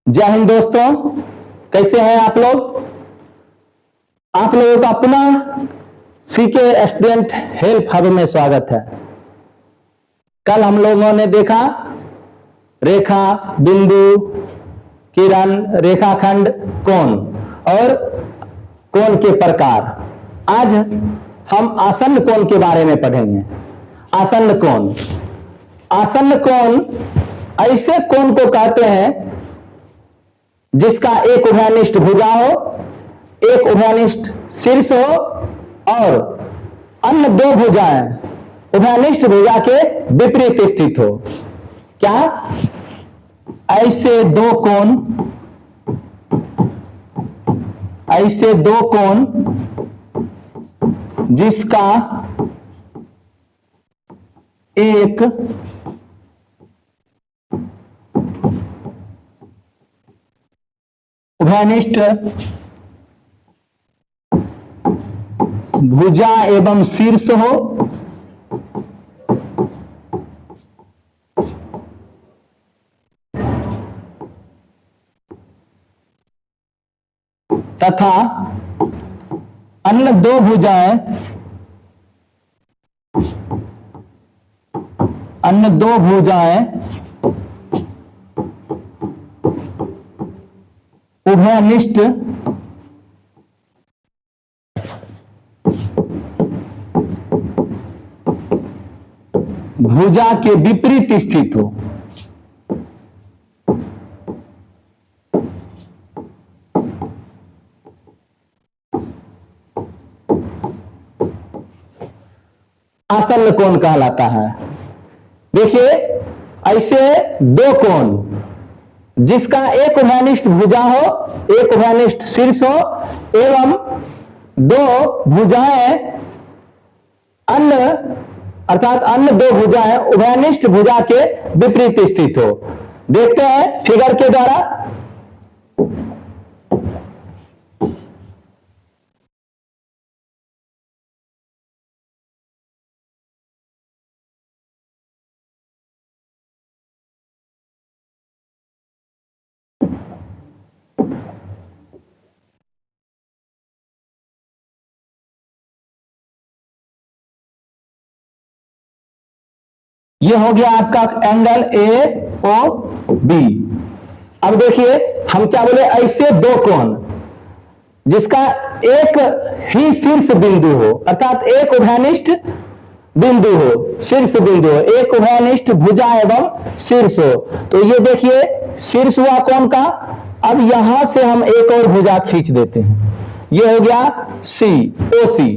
जय हिंद दोस्तों, कैसे हैं आप लोग। आप लोगों का पुनः सीके स्टूडेंट हेल्प हब में स्वागत है। कल हम लोगों ने देखा रेखा, बिंदु, किरण, रेखाखंड, कोण और कोण के प्रकार। आज हम आसन्न कोण के बारे में पढ़ेंगे। आसन्न कोण, आसन्न कोण ऐसे कोण को कहते हैं जिसका एक उभयनिष्ठ भुजा हो, एक उभयनिष्ठ शीर्ष हो और अन्य दो भुजाएं उभयनिष्ठ भुजा के विपरीत स्थित हो। क्या? ऐसे दो कोण, ऐसे दो कोण जिसका एक उभयनिष्ठ भुजा एवं शीर्ष हो तथा अन्य दो भुजाएं, अन्य दो भुजाएं उभयनिष्ठ भुजा के विपरीत स्थित हो। आसन्न कोण कहलाता है। देखिए, ऐसे दो कोण जिसका एक उभयनिष्ठ भुजा हो, एक उभयनिष्ठ शीर्ष हो एवं दो भुजाएं अन्य अर्थात अन्य दो भुजाएं उभयनिष्ठ भुजा के विपरीत स्थित हो। देखते हैं फिगर के द्वारा। ये हो गया आपका एंगल ए ओ बी। अब देखिए हम क्या बोले, ऐसे दो कोण जिसका एक ही शीर्ष बिंदु हो अर्थात एक उभयनिष्ठ बिंदु हो, शीर्ष बिंदु हो, एक उभयनिष्ठ भुजा एवं शीर्ष हो। तो ये देखिए शीर्ष हुआ कोण का। अब यहां से हम एक और भुजा खींच देते हैं, ये हो गया सी, ओ सी।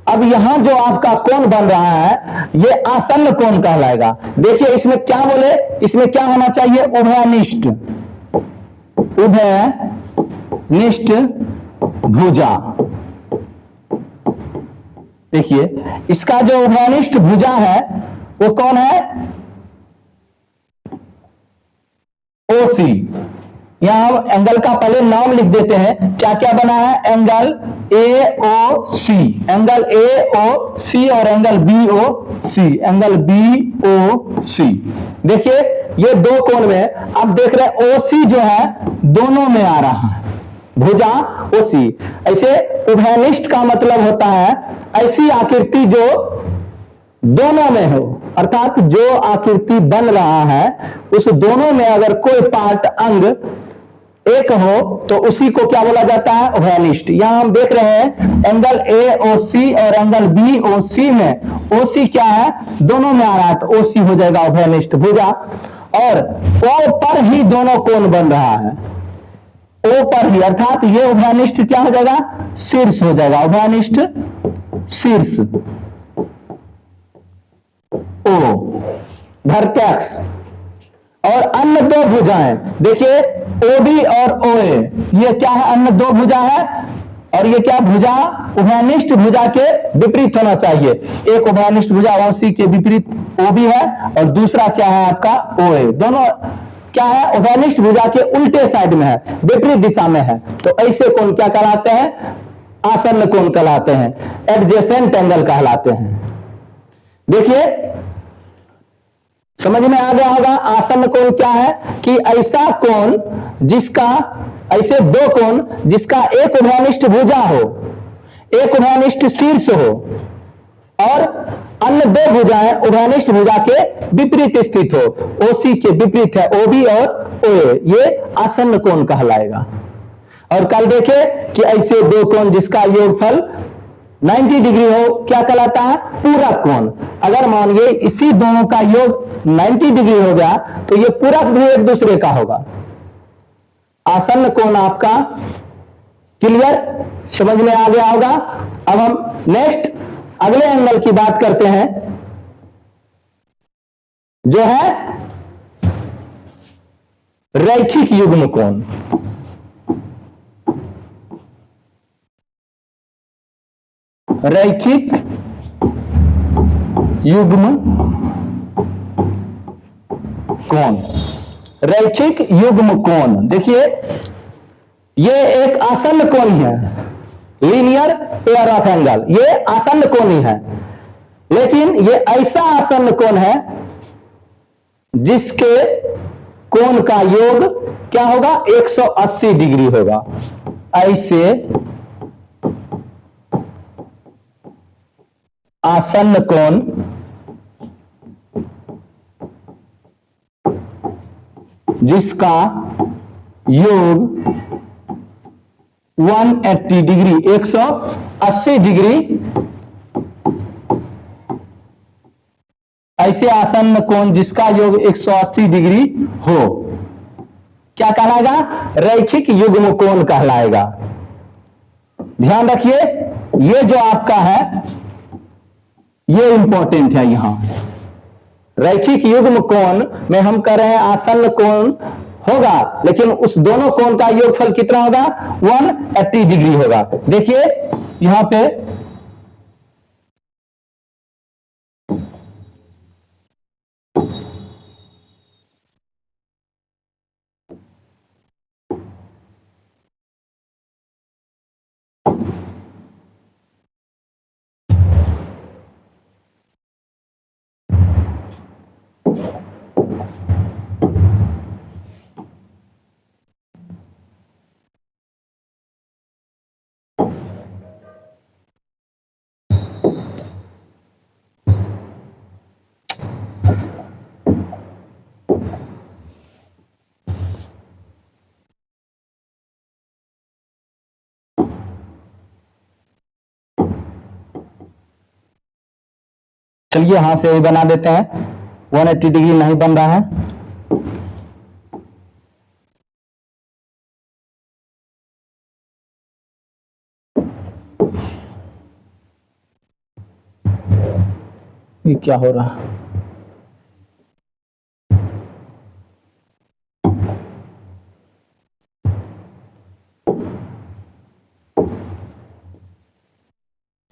अब यहां जो आपका कोण बन रहा है ये आसन्न कोण कहलाएगा। देखिए इसमें क्या बोले, इसमें क्या होना चाहिए, उभयनिष्ठ, उभयनिष्ठ भुजा। देखिए इसका जो उभयनिष्ठ भुजा है वो कौन है, ओ सी। यहां हम एंगल का पहले नाम लिख देते हैं, क्या क्या बना है, angle A O C, angle A O सी और एंगल बी ओ सी, एंगल बी ओ सी। देखिए ये दो कोण में अब देख रहे हैं ओ सी जो है दोनों में आ रहा है, भुजा ओ सी। ऐसे उभयनिष्ठ का मतलब होता है ऐसी आकृति जो दोनों में हो, अर्थात जो आकृति बन रहा है उस दोनों में अगर कोई पार्ट अंग एक हो तो उसी को क्या बोला जाता है, उभयनिष्ठ। यहां हम देख रहे हैं एंगल ए ओ सी और एंगल बी ओ सी में ओ सी क्या है, दोनों में आ रहा है तो ओ सी हो जाएगा उभयनिष्ठ भुजा। और ओ पर ही दोनों कोण बन रहा है, ओ पर ही, अर्थात ये उभयनिष्ठ क्या हो जाएगा, शीर्ष हो जाएगा, उभयनिष्ठ शीर्ष ओ वर्टेक्स। और अन्य दो भुजाएं, देखिए ओडी और ओए, ये क्या है, अन्य दो भुजा है और ये क्या भुजा, उभयनिष्ठ भुजा के विपरीत होना चाहिए। एक उभयनिष्ठ भुजा ओसी के विपरीत ओ भी है और दूसरा क्या है आपका ओए, दोनों क्या है, उभयनिष्ठ भुजा के उल्टे साइड में है, विपरीत दिशा में है। तो ऐसे कोण क्या कहलाते हैं, आसन्न कोण कहलाते हैं, एडजेसेंट एंगल कहलाते हैं। देखिए समझ में आ गया होगा आसन्न कोण क्या है, कि ऐसा कोण जिसका, ऐसे दो कोण जिसका एक उभयनिष्ठ भुजा हो, एक उभयनिष्ठ शीर्ष हो और अन्य दो भुजाएं उभयनिष्ठ भुजा के विपरीत स्थित हो। ओसी के विपरीत है ओबी और ओए, ये आसन्न कोण कहलाएगा। और कल देखे कि ऐसे दो कोण जिसका योगफल 90 डिग्री हो क्या कहलाता है? पूरक कोण। अगर मानिए इसी दोनों का योग 90 डिग्री हो गया तो ये पूरक भी एक दूसरे का होगा। आसन्न कोण आपका क्लियर, समझ में आ गया होगा। अब हम नेक्स्ट अगले एंगल की बात करते हैं, जो है रैखिक युग्म कोण। रैखिक युग्म कोण, रैखिक युग्म कोण, देखिए ये एक आसन्न कोण है, लीनियर पेयर ऑफ एंगल, ये आसन्न कोण ही है। लेकिन ये ऐसा आसन्न कोण है जिसके कोण का योग क्या होगा? 180 डिग्री होगा। ऐसे आसन्न कोण जिसका योग 180 डिग्री, 180 डिग्री, ऐसे आसन्न कोण जिसका योग 180 डिग्री हो क्या कहलाएगा? रैखिक युग्म कोण कहलाएगा। ध्यान रखिए, ये जो आपका है ये इंपॉर्टेंट है। यहां रैखिक युग्म कोण में हम कह रहे हैं आसन्न कोण होगा, लेकिन उस दोनों कोण का योगफल कितना होगा? 180 डिग्री होगा। देखिए यहां पे चलिए यहां से ही बना देते हैं। 180 डिग्री नहीं बन रहा है। ये क्या हो रहा है?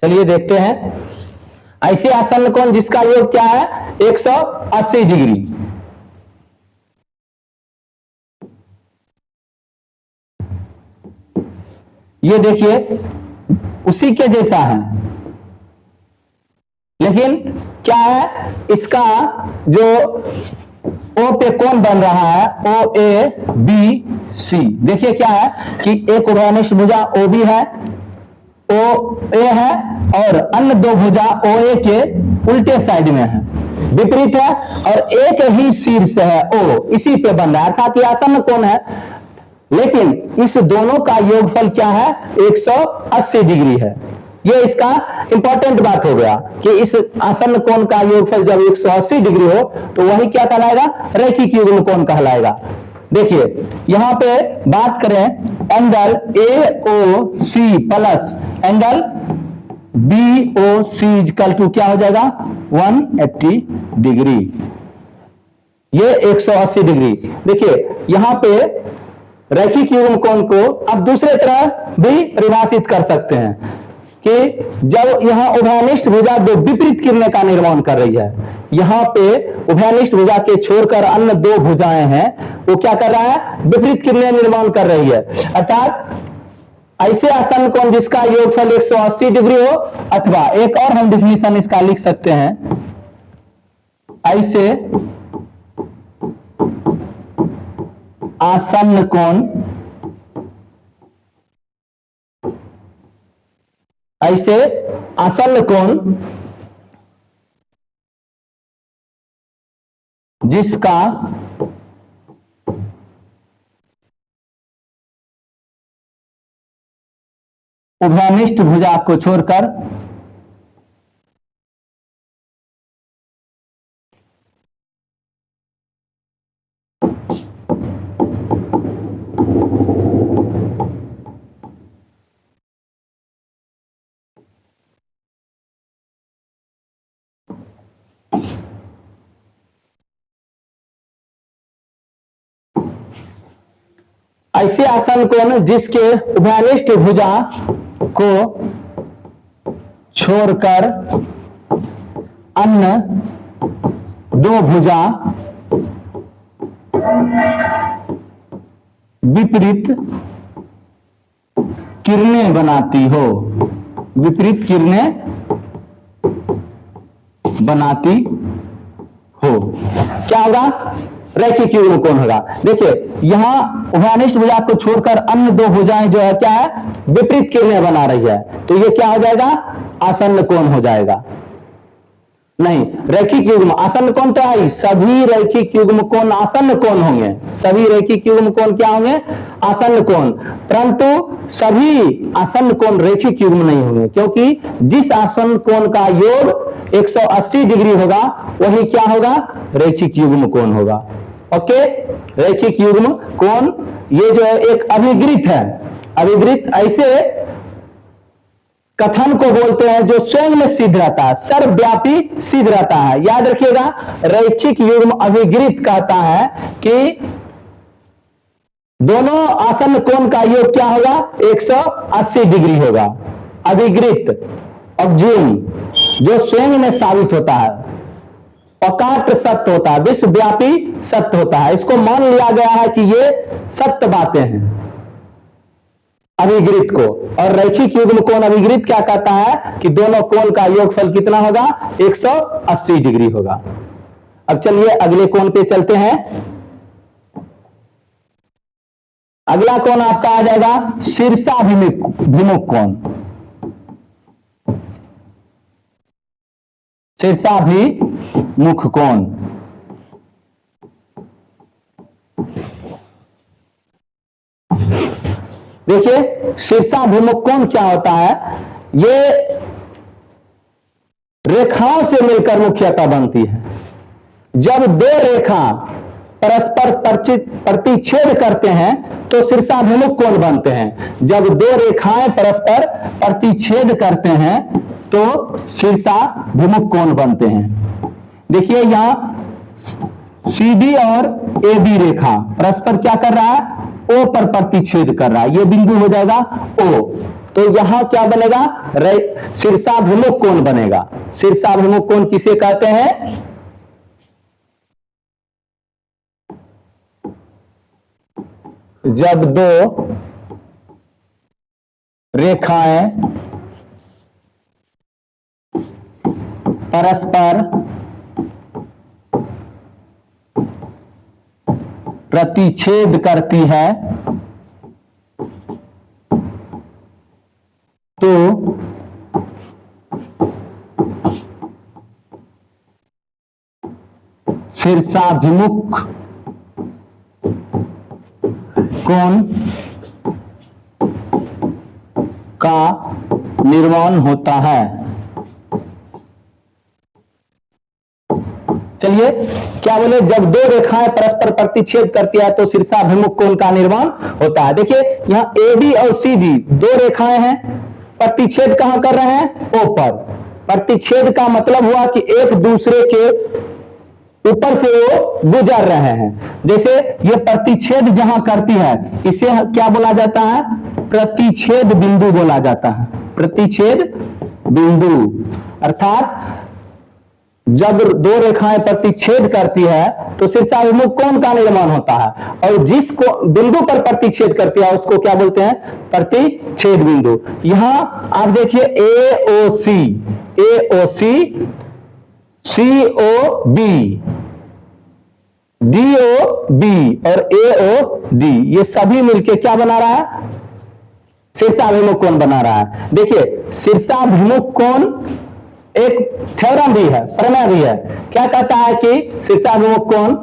चलिए देखते हैं। ऐसे आसन्न कोण जिसका योग क्या है? 180 डिग्री। ये देखिए उसी के जैसा है, लेकिन क्या है इसका जो ओ पे कोण बन रहा है ओ ए बी सी। देखिए क्या है कि एक उभयनिष्ठ भुजा ओ बी है, ओ ए है, और अन्य दो भुजा ओ ए के उल्टे साइड में है, विपरीत है, और एक ही शीर्ष है ओ, इसी पे बन रहा है, अर्थात ये आसन्न कोण है। लेकिन इस दोनों का योगफल क्या है? 180 डिग्री है। ये इसका इंपॉर्टेंट बात हो गया कि इस आसन्न कोण का योगफल जब 180 डिग्री हो तो वही क्या कहलाएगा? रैखिक युग्म कोण कहलाएगा। देखिए यहां पे बात करें angle AOC plus angle BOC equal to क्या हो जाएगा? 180 डिग्री। ये 180 डिग्री। देखिए यहां पे रैखिक युग्म कोण को अब दूसरे तरह भी परिभाषित कर सकते हैं कि जब यहां उभयनिष्ठ भुजा दो विपरीत किरणें का निर्माण कर रही है, यहां पे उभयनिष्ठ भुजा के छोड़कर अन्य दो भुजाएं हैं, वो क्या कर रहा है? विपरीत किरणें निर्माण कर रही है। अर्थात ऐसे आसन्न कोण जिसका योगफल 180 डिग्री हो, अथवा एक और हम डिफिनेशन इसका लिख सकते हैं, ऐसे आसन्न कोण, ऐसे आसन्न कोण जिसका उभयनिष्ठ भुजा को छोड़कर ऐसे आसन कोण जिसके उभयनिष्ठ भुजा को छोड़कर अन्य दो भुजा विपरीत किरणें बनाती हो, विपरीत किरणें बनाती हो, क्या होगा? रैखिक युग्म कोण होगा। देखिए यहां उभयनिष्ठ भुजा को छोड़कर अन्य दो भुजाएं जो है क्या है? विपरीत किरणें बना रही है, तो ये क्या हो जाएगा? आसन्न कोण हो जाएगा। नहीं, रैखिक युग्म आसन्न कोण तो है, सभी रैखिक युग्म कोण आसन्न कोण होंगे, सभी रैखिक युग्म कोण क्या होंगे? आसन्न कोण, परंतु सभी आसन्न कोण रैखिक युग्म नहीं होंगे, क्योंकि जिस आसन्न कोण का योग 180 डिग्री होगा वही क्या होगा? रैखिक युग्म कोण होगा। ओके, रैखिक युग्म कोण ये जो है एक अभिगृत है, अभिगृत ऐसे कथन को बोलते हैं जो स्वयं में सिद्ध रहता है, सर्वव्यापी सिद्ध रहता है। याद रखिएगा, रैखिक युग्म अभिगृत कहता है कि दोनों आसन्न कोण का योग क्या होगा? 180 डिग्री होगा। अभिगृत अज्यूम जो स्वयं में साबित होता है, अकाट्य सत्य होता है, विश्वव्यापी सत्य होता है, इसको मान लिया गया है कि ये सत्य बातें हैं अभिगृत को। और रैखिक युग्म कोण अभिगृत क्या कहता है कि दोनों कोण का योगफल कितना होगा? 180 डिग्री होगा। अब चलिए अगले कोण पे चलते हैं। अगला कोण आपका आ जाएगा शीर्षाभिमुख कोण, शीर्षाभिमुख कोण। देखिए शीर्षाभिमुख कोण क्या होता है? ये रेखाओं से मिलकर मुख्यतः बनती है। जब दो रेखा परस्पर प्रतिच्छेद करते हैं तो शीर्षाभिमुख कोण बनते हैं। जब दो रेखाएं परस्पर प्रतिच्छेद करते हैं तो शीर्षाभिमुख कोण बनते हैं। देखिए यहां CD और AB रेखा परस्पर क्या कर रहा है? O पर प्रतिच्छेद कर रहा है, ये बिंदु हो जाएगा O। तो यहां क्या बनेगा? शीर्षाभिमुख कोण बनेगा। शीर्षाभिमुख कोण किसे कहते हैं? जब दो रेखाएं परस्पर प्रतिच्छेद करती है तो शीर्षाभिमुख कोण का निर्माण होता है। चलिए क्या बोले? जब दो रेखाएं परस्पर प्रतिच्छेद करती है तो शीर्षाभिमुख कोण का निर्माण होता है। देखिए यहां AB और CD दो रेखाएं हैं, प्रतिच्छेद कहां कर रहे हैं? O पर। प्रतिच्छेद का मतलब हुआ कि एक दूसरे के ऊपर से वो गुजर रहे हैं। जैसे ये प्रतिच्छेद जहां करती है इसे क्या बोला जाता है? प्रतिच्छेद बिंदु बोला जाता है। प्रतिच्छेद बिंदु अर्थात जब दो रेखाएं प्रतिच्छेद करती है तो शीर्षाभिमुख कोण का निर्माण होता है, और जिसको बिंदु पर प्रतिच्छेद करती है उसको क्या बोलते हैं? प्रतिच्छेद बिंदु। यहां आप देखिए AOC, AOC, COB, DO B और AO D, ये सभी मिलके क्या बना रहा है? शीर्षाभिमुख कोण बना रहा है। देखिए शीर्षाभिमुख कोण एक थ्योरम भी है, प्रमेय भी है। क्या कहता है कि शीर्षाभिमुख कोण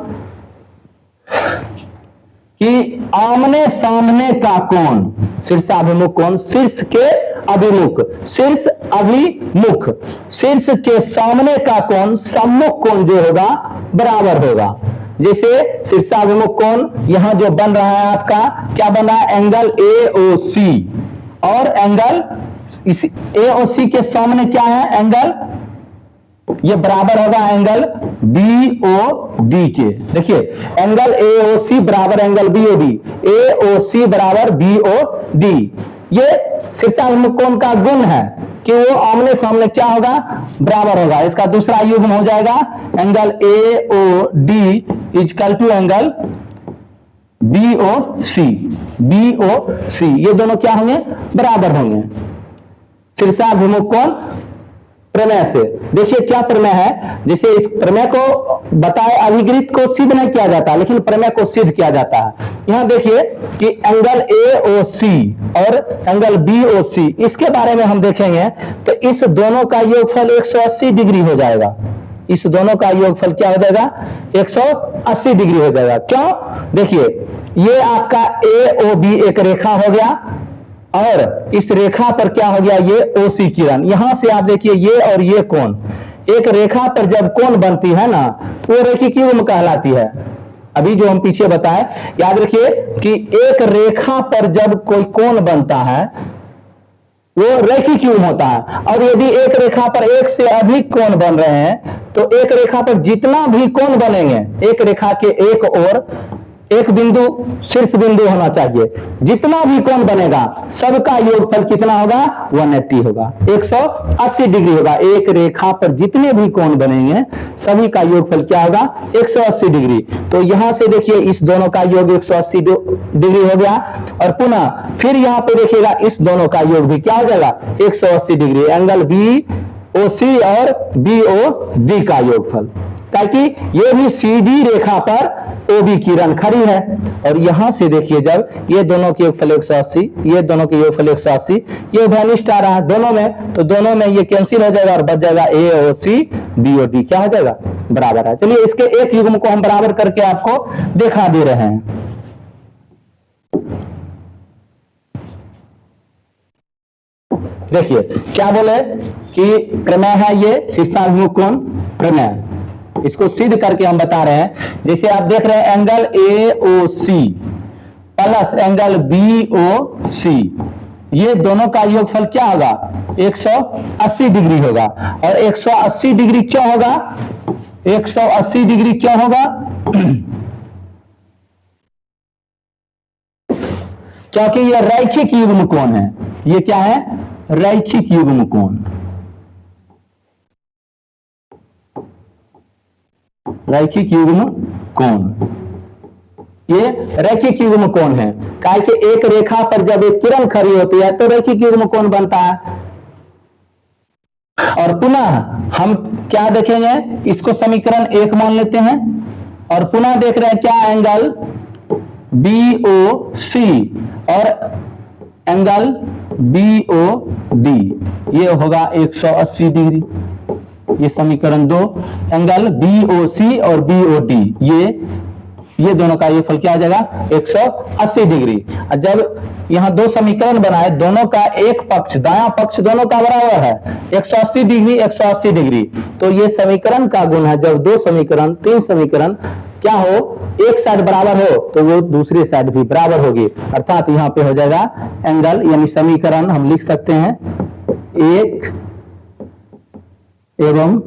कि आमने सामने का कोण, शीर्षाभिमुख कोण शीर्ष के अभिमुख, शीर्ष अभिमुख, शीर्ष के सामने का कोण सम्मुख कोण जो होगा बराबर होगा। जैसे शीर्षाभिमुख कोण यहां जो बन रहा है आपका क्या बन रहा है? एंगल AOC, और एंगल इस AOC के सामने क्या है? एंगल, ये बराबर होगा एंगल BOD के। देखिए एंगल AOC बराबर एंगल BOD, AOC बराबर BOD। ये शीर्षाभिमुख कोण का गुण है कि वो आमने सामने क्या होगा? बराबर होगा। इसका दूसरा युग्म हो जाएगा angle AOD equal to angle BOC, BOC ये दोनों क्या होंगे? बराबर होंगे शीर्षाभिमुख कोण प्रमेय से। देखिए क्या प्रमेय है, जैसे इस प्रमेय को बताए अभिगृहित को सिद्ध नहीं किया जाता, लेकिन प्रमेय को सिद्ध किया जाता है। यहां देखिए कि एंगल AOC और एंगल BOC, इसके बारे में हम देखेंगे तो इस दोनों का योगफल 180 डिग्री हो जाएगा। इस दोनों का योगफल क्या हो जाएगा? 180 डिग्री हो जाएगा। क्यों? देखिए ये आपका AOB एक रेखा हो गया, और इस रेखा पर क्या हो गया? ये OC किरण। यहां से आप देखिए ये और ये कोण, एक रेखा पर जब कोण बनती है ना तो वो रेखिक युग्म कहलाती है। अभी जो हम पीछे बताए, याद रखिए कि एक रेखा पर जब कोई कोण बनता है वो रैखिक युग्म होता है। और यदि एक रेखा पर एक से अधिक कोण बन रहे हैं तो एक रेखा पर जितना भी कोण बनेंगे, एक रेखा के एक ओर एक बिंदु शीर्ष बिंदु होना चाहिए, जितना भी कोण बनेगा सबका योगफल कितना होगा? 180 होगा, 180 डिग्री होगा। एक रेखा पर जितने भी कोण बनेंगे सभी का योगफल क्या होगा? 180 डिग्री। तो यहां से देखिए इस दोनों का योग 180 डिग्री हो गया, और पुनः फिर यहां पे देखिएगा इस दोनों का योग भी क्या हो जाएगा? 180 डिग्री। एंगल BOC और BOD का योगफल, ताकि ये भी सीधी रेखा पर OB किरण खड़ी है। और यहां से देखिए जब ये दोनों के योगफल 180, ये दोनों के योगफल 180, ये उभयनिष्ठ आ रहा है दोनों में, तो दोनों में ये कैंसिल हो जाएगा और बच जाएगा AOC BOD क्या हो जाएगा? बराबर है। चलिए इसके एक युग्म को हम बराबर करके आपको दिखा दे रहे हैं। देखिए क्या बोले कि प्रमेय है ये शीर्षाभिमुख कोण प्रमेय, इसको सिद्ध करके हम बता रहे हैं। जैसे आप देख रहे हैं angle AOC plus angle BOC, ये दोनों का योगफल क्या होगा? 180 डिग्री होगा। और 180 डिग्री क्यों होगा? 180 डिग्री क्यों होगा? क्योंकि यह रैखिक युग्म कोण है। ये क्या है? रैखिक युग्म कोण। रैखिक युग्म कोण, ये रैखिक युग्म कोण है। काहे कि एक रेखा पर जब एक किरण खड़ी होती है तो रैखिक युग्म कोण बनता है। और पुनः हम क्या देखेंगे? इसको समीकरण 1 मान लेते हैं, और पुनः देख रहे हैं क्या? एंगल BOC और एंगल BOD, ये होगा 180 डिग्री। ये समीकरण 2, एंगल BOC और BOD, ये दोनों का योगफल क्या आ जाएगा? 180 डिग्री। जब यहां दो समीकरण बनाए, दोनों का एक पक्ष दायां पक्ष दोनों का बराबर है, 180 डिग्री 180 डिग्री, तो ये समीकरण का गुण है। जब दो समीकरण, तीन समीकरण क्या हो, एक साइड बराबर हो तो वो दूसरी साइड भी बराबर होगी। अर्थात यहां पे हो जाएगा एंगल, यानी समीकरण हम लिख सकते हैं 1 एवं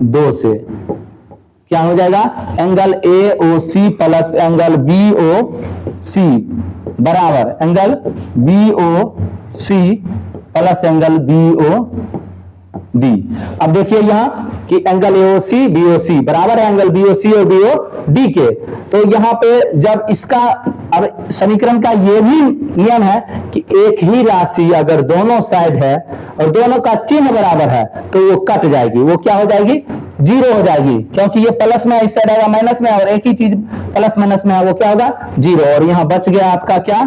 2 से क्या हो जाएगा? Angle AOC plus angle BOC बराबर angle BOC plus angle BOD। अब देखिए यहां कि एंगल AOC BOC बराबर है एंगल BOC और BOD के। तो यहां पे जब इसका अब समीकरण का ये भी नियम है कि एक ही राशि अगर दोनों साइड है और दोनों का चिन्ह बराबर है तो वो कट जाएगी, वो क्या हो जाएगी, जीरो हो जाएगी, क्योंकि ये प्लस में इस साइड आएगा माइनस में और एक ही चीज प्लस माइनस में है, वो क्या होगा, जीरो। और यहां बच गया आपका क्या,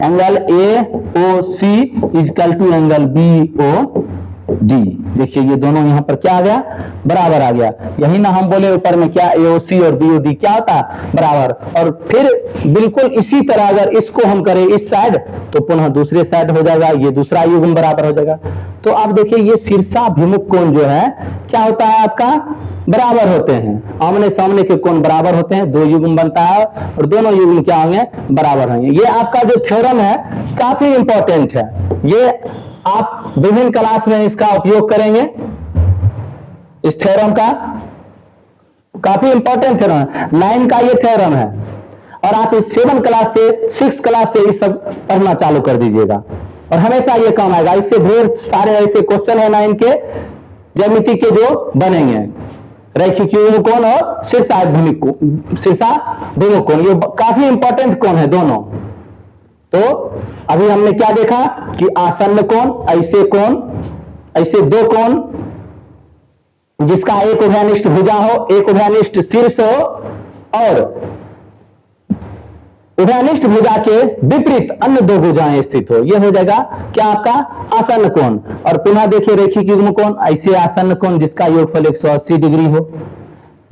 angle A O C equal to angle B O D. देखिए ये दोनों यहां पर क्या आ गया, बराबर आ गया। यही ना हम बोले ऊपर में क्या, एओसी और बीओडी क्या होता है, बराबर। और फिर बिल्कुल इसी तरह अगर इसको हम करें इस साइड तो पुनः दूसरे साइड हो जाएगा, ये दूसरा युग्म बराबर हो जाएगा। तो आप देखिए ये शीर्षाभिमुख कोण जो है क्या होता है आपका, बराबर होते हैं। आमने सामने के कोण बराबर होते हैं, दो युग्म बनता है और दोनों युग्म क्या होंगे, बराबर होंगे। ये आपका जो थ्योरम है काफी इंपॉर्टेंट है, ये आप विभिन्न क्लास में इसका उपयोग करेंगे। इस थ्योरम का काफी इंपॉर्टेंट थ्योरम है, 9 का ये थ्योरम है और आप इस 7 क्लास से 6 क्लास से ये सब पढ़ना चालू कर दीजिएगा और हमेशा ये काम आएगा। इससे ढेर सारे ऐसे क्वेश्चन है 9 के ज्यामिति के जो बनेंगे, रैखिक युग्म कोण और शीर्षाभिमुख कोण, ये काफी इंपॉर्टेंट कोण है दोनों। तो अभी हमने क्या देखा कि आसन्न कोण, ऐसे दो कोण जिसका एक उभयनिष्ठ भुजा हो, एक उभयनिष्ठ शीर्ष हो और उभयनिष्ठ भुजा के विपरीत अन्य दो भुजाएं स्थित हो, यह हो जाएगा क्या आपका आसन्न कोण। और पुनः देखिए रैखिक युग्म कोण, ऐसे आसन्न कोण जिसका योगफल 180 डिग्री हो।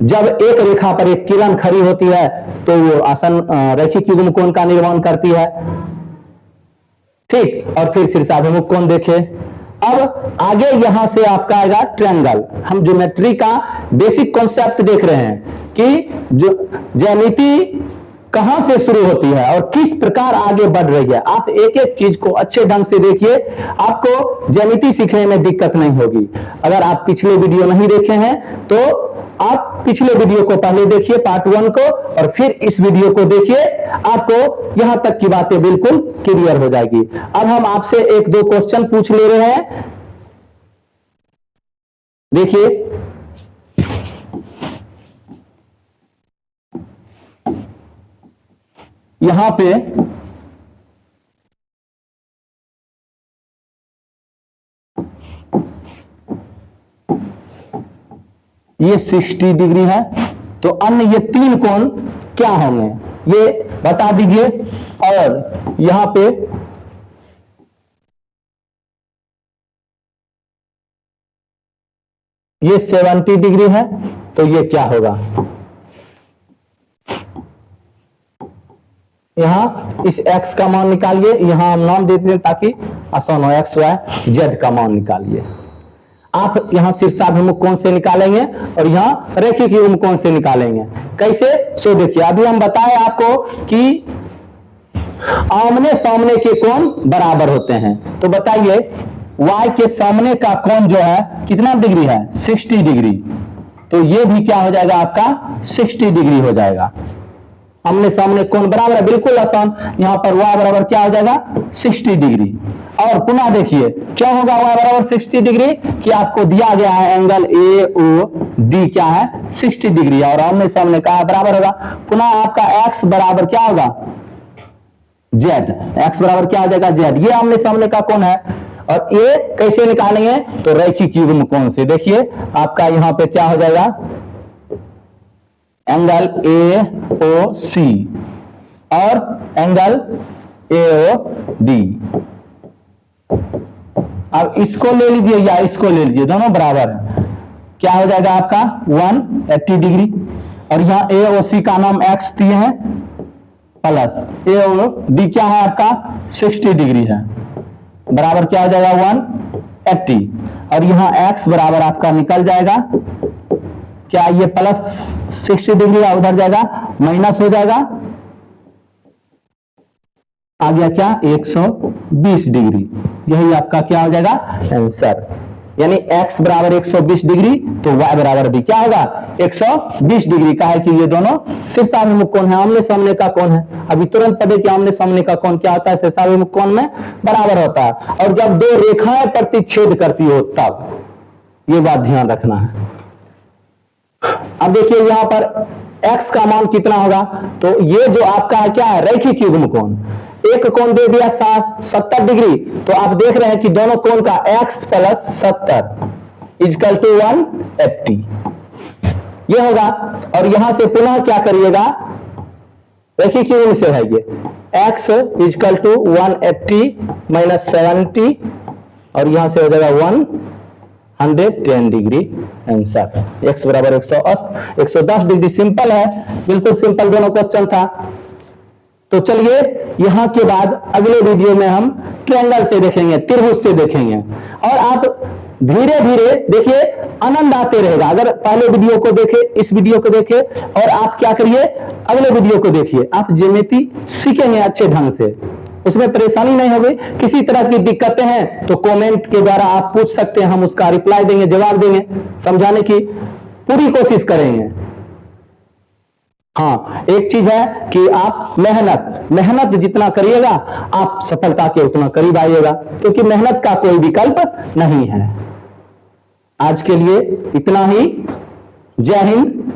जब एक रेखा पर एक किरण खड़ी होती है तो वो आसन्न रैखिक युग्म कोण का निर्माण करती है, ठीक। और फिर शीर्षाभिमुख कोण देखे। अब आगे यहां से आपका आएगा ट्रायंगल। हम ज्योमेट्री का बेसिक कॉन्सेप्ट देख रहे हैं कि जो ज्यामिति कहां से शुरू होती है और किस प्रकार आगे बढ़ रही है। आप एक एक चीज को अच्छे ढंग से देखिए, आपको ज्यामिति सीखने में दिक्कत नहीं होगी। अगर आप पिछले वीडियो नहीं देखे हैं तो आप पिछले वीडियो को पहले देखिए, पार्ट 1 को, और फिर इस वीडियो को देखिए, आपको यहां तक की बातें बिल्कुल क्लियर हो जाएगी। अब हम आपसे एक दो क्वेश्चन पूछ ले रहे हैं, देखिए। यहां पे ये 60 डिग्री है, तो अन्य ये 3 कोण क्या होंगे ये बता दीजिए। और यहां पे ये 70 डिग्री है, तो ये क्या होगा। यहां इस x का मान निकालिए, यहां हम नाम देते हैं ताकि आसान हो, x y z का मान निकालिए। आप यहां शीर्षाभिमुख कोण से निकालेंगे और यहां रैखिक युग्म कोण से निकालेंगे। कैसे, सो देखिए अभी हम बताएं आपको कि आमने सामने के कोण बराबर होते हैं। तो बताइए y के सामने का कोण जो है कितना डिग्री है, 60 डिग्री। तो ये भी क्या हो जाएगा आपका 60 डिग्री हो जाएगा। आमने सामने कोण बराबर है, बिल्कुल आसान। यहां पर y बराबर क्या हो जाएगा 60 डिग्री। और पुनः देखिए क्या होगा y बराबर 60 डिग्री कि आपको दिया गया है एंगल ए ओ डी क्या है 60 डिग्री और आमने सामने का बराबर होगा। पुनः आपका x बराबर क्या होगा z, x बराबर क्या हो जाएगा z। ये आमने सामने का कोण है और ये कैसे निकालेंगे, तो रैखिक युग्म कोण से। देखिए आपका यहां पे क्या हो जाएगा एंगल ए ओ सी और एंगल ए ओ डी। अब इसको ले लीजिए या इसको ले लीजिए, दोनों बराबर है। क्या हो जाएगा आपका 180 डिग्री और यहां ए ओ सी का नाम x दिए हैं प्लस ए ओ डी क्या है आपका 60 डिग्री है, बराबर क्या हो जाएगा 180। और यहां x बराबर आपका निकल जाएगा क्या, ये प्लस 60 डिग्री उधर जाएगा माइनस हो जाएगा, आ गया क्या 120 डिग्री। यही आपका क्या हो जाएगा आंसर। यानी x बराबर 120 डिग्री तो y बराबर भी क्या होगा 120 डिग्री का है कि ये दोनों शीर्षाभिमुख कोण है, आमने सामने का कोण है। अभी तुरंत पढ़े कि आमने सामने का कोण क्या होता है, शीर्षाभिमुख कोण में बराबर होता है। और जब दो रेखाएं प्रतिच्छेद करती हो तब, ये बात ध्यान रखना है। अब देखिए यहां पर x का मान कितना होगा, तो ये जो आपका है क्या है, रैखिक युग्म कोण। एक कोण दे दिया 70 डिग्री, तो आप देख रहे हैं कि दोनों कोण का x प्लस 70 इजकल टू 180 ये होगा। और यहां से पुनः क्या करिएगा, रैखिक युग्म से है ये, x इजकल टू 180 माइनस 70 और यहां से हो जाएगा 110 डिग्री आंसर। x बराबर 110 डिग्री। सिंपल है, बिल्कुल सिंपल दोनों क्वेश्चन था। तो चलिए यहां के बाद अगले वीडियो में हम ट्रायंगल से देखेंगे, त्रिभुज से देखेंगे। और आप धीरे धीरे देखिए, आनंद आते रहेगा। अगर पहले वीडियो को देखे, इस वीडियो को देखे और आप क्या करिए, अगले वीडियो को देखिए, आप ज्योमेट्री सीखेंगे अच्छे ढंग से, उसमें परेशानी नहीं होगी। किसी तरह की दिक्कतें हैं तो कमेंट के द्वारा आप पूछ सकते हैं, हम उसका रिप्लाई देंगे, जवाब देंगे, समझाने की पूरी कोशिश करेंगे। हाँ, एक चीज है कि आप मेहनत जितना करिएगा आप सफलता के उतना करीब आइएगा, क्योंकि मेहनत का कोई विकल्प नहीं है। आज के लिए इतना ही। जय हिंद।